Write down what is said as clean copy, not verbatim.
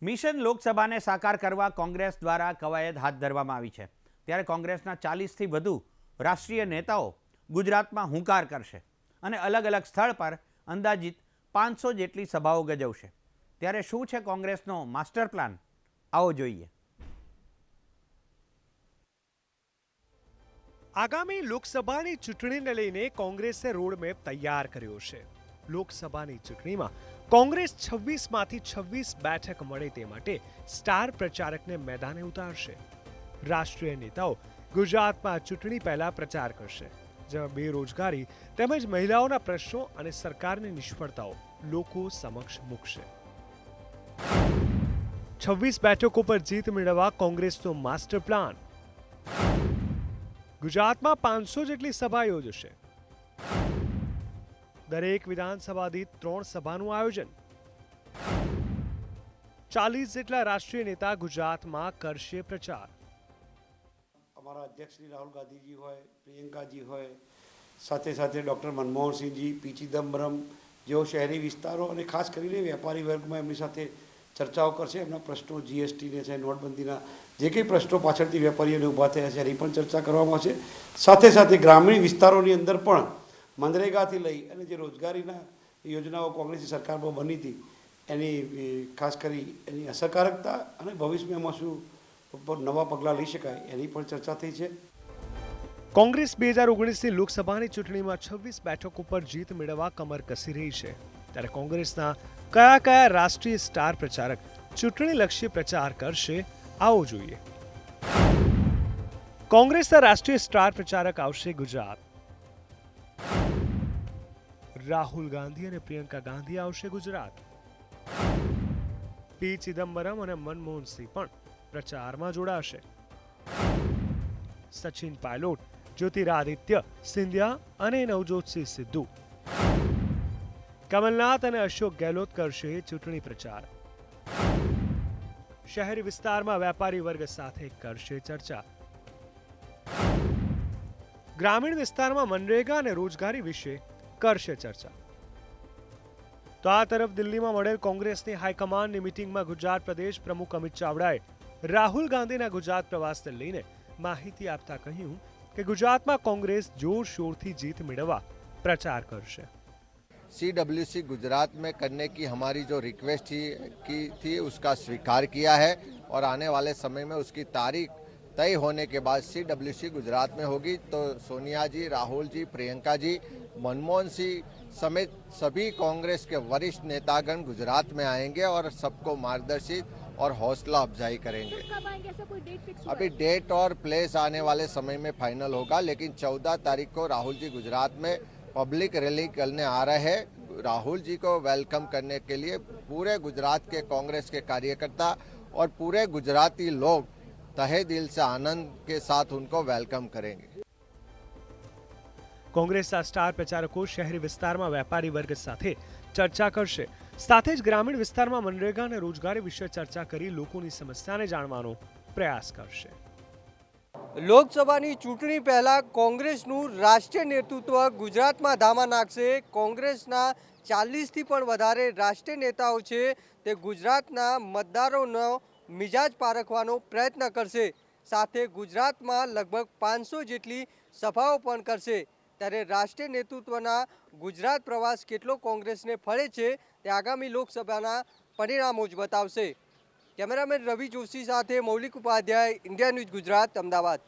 Mission લોકસભાને સાકાર કરવા કોંગ્રેસ દ્વારા કવાયત હાથ ધરવામાં આવી છે। ત્યારે કોંગ્રેસના 40થી વધુ રાષ્ટ્રીય નેતાઓ ગુજરાતમાં હુંકાર કરશે અને અલગ અલગ સ્થળ પર અંદાજિત 500 જેટલી સભાઓ ગજવશે। ત્યારે શું છે કોંગ્રેસનો માસ્ટર પ્લાન? આવો જોઈએ। આગામી લોકસભાની ચૂંટણીને લઈને કોંગ્રેસે રોડમેપ તૈયાર કર્યો છે। લોકસભાની ચૂંટણીમાં કોંગ્રેસ 26માંથી 26 બેઠક મળે તે માટે સ્ટાર પ્રચારકને મેદાને ઉતારશે। રાષ્ટ્રીય નેતાઓ ગુજરાતમાં ચૂંટણી પહેલા પ્રચાર કરશે, જેમાં બેરોજગારી તેમજ મહિલાઓના પ્રશ્નો અને સરકારની નિષ્ફળતાઓ લોકો સમક્ષ મૂકશે। 26 બેઠકો પર જીત મેળવવા કોંગ્રેસનો માસ્ટર પ્લાન। ગુજરાતમાં 500 જેટલી સભા યોજશે। દરેક વિધાનસભા દીઠ 3 સભાનું આયોજન। 40 જેટલા રાષ્ટ્રીય નેતા ગુજરાતમાં કરશે પ્રચાર। અમારા અધ્યક્ષ શ્રી રાહુલ ગાંધીજી હોય, પ્રિયંકાજી હોય, સાથે સાથે ડૉક્ટર મનમોહન સિંહજી, પી ચિદમ્બરમ જેઓ શહેરી વિસ્તારો અને ખાસ કરીને વેપારી વર્ગમાં એમની સાથે ચર્ચાઓ કરશે। એમના પ્રશ્નો જીએસટીને છે, નોટબંધીના જે કંઈ પ્રશ્નો પાછળથી વેપારીઓને ઊભા થયા છે એની પણ ચર્ચા કરવામાં આવશે। સાથે સાથે ગ્રામીણ વિસ્તારોની અંદર પણ મનરેગાથી લઈ અને જે રોજગારીના યોજનાઓ કોંગ્રેસની સરકારમાં બની હતી એની ખાસ કરી એની અસરકારકતા અને ભવિષ્યમાં એમાં શું નવા પગલાં લઈ શકાય એની પણ ચર્ચા થઈ છે। કોંગ્રેસ 2019ની લોકસભાની ચૂંટણીમાં 26 બેઠકો પર જીત મેળવવા કમર કસી રહી છે। ત્યારે કોંગ્રેસના કયા રાષ્ટ્રીય સ્ટાર પ્રચારક ચૂંટણીલક્ષી પ્રચાર કરશે, આવો જોઈએ। કોંગ્રેસના રાષ્ટ્રીય સ્ટાર પ્રચારક આવશે ગુજરાત। રાહુલ ગાંધી અને પ્રિયંકા ગાંધી આવશે ગુજરાત। પી ચિદમ્બરમ અને મનમોહન સિંહ પણ પ્રચારમાં જોડાશે। સચિન પાયલોટ, જ્યોતિરાદિત્ય સિંધિયા અને નવજોતસિંહ સિદ્ધુ, કમલનાથ અને અશોક ગેહલોત કરશે ચૂંટણી પ્રચાર। શહેરી વિસ્તારમાં વેપારી વર્ગ સાથે કરશે ચર્ચા। ગ્રામીણ વિસ્તારમાં મનરેગા અને રોજગારી વિશે કરશે ચર્ચા। તો આ તરફ દિલ્હીમાં મળેલ કોંગ્રેસની હાઈકમાન્ડની મીટિંગમાં ગુજરાત પ્રદેશ પ્રમુખ અમિત ચાવડાએ રાહુલ ગાંધીના ગુજરાત પ્રવાસને લઈને માહિતી આપતા કહ્યું કે ગુજરાતમાં કોંગ્રેસ જોરશોરથી जीत મેળવવા प्रचार કરશે। CWC गुजरात में करने की हमारी जो रिक्वेस्ट थी उसका स्वीकार किया है और आने वाले समय में उसकी तारीख तय होने के बाद CWC गुजरात में होगी। तो सोनिया जी, राहुल जी, प्रियंका जी, मनमोहन सिंह समेत सभी कांग्रेस के वरिष्ठ नेतागण गुजरात में आएंगे और सबको मार्गदर्शित और हौसला अफजाई करेंगे। अभी डेट और प्लेस आने वाले समय में फाइनल होगा, लेकिन 14 तारीख को राहुल जी गुजरात में पब्लिक रैली करने आ रहे हैं। राहुल जी को वेलकम करने के लिए पूरे गुजरात के कांग्रेस के कार्यकर्ता और पूरे गुजराती लोग तहे दिल से आनंद के साथ उनको वेलकम करेंगे। કોંગ્રેસના સ્ટાર પ્રચારકો શહેરી વિસ્તારમાં વેપારી વર્ગ સાથે ચર્ચા કરશે, સાથે જ ગ્રામીણ વિસ્તારમાં મનરેગા અને રોજગારી વિશે ચર્ચા કરી લોકોની સમસ્યાને જાણવાનો પ્રયાસ કરશે। લોકસભાની ચૂંટણી પહેલા કોંગ્રેસનું રાષ્ટ્રીય નેતૃત્વ ગુજરાતમાં ધામા નાખશે। કોંગ્રેસના 40થી પણ વધારે રાષ્ટ્રીય નેતાઓ છે તે ગુજરાતના મતદારોનો મિજાજ પારખવાનો પ્રયત્ન કરશે। સાથે ગુજરાતમાં લગભગ 500 જેટલી સભાઓ પણ કરશે। ત્યારે રાષ્ટ્રીય નેતૃત્વના ગુજરાત પ્રવાસ કેટલો કોંગ્રેસને ફળે છે તે આગામી લોકસભાના પરિણામો જ બતાવશે। કેમેરામેન રવિ જોશી સાથે મૌલિક ઉપાધ્યાય, ઇન્ડિયા ન્યૂઝ ગુજરાત, અમદાવાદ।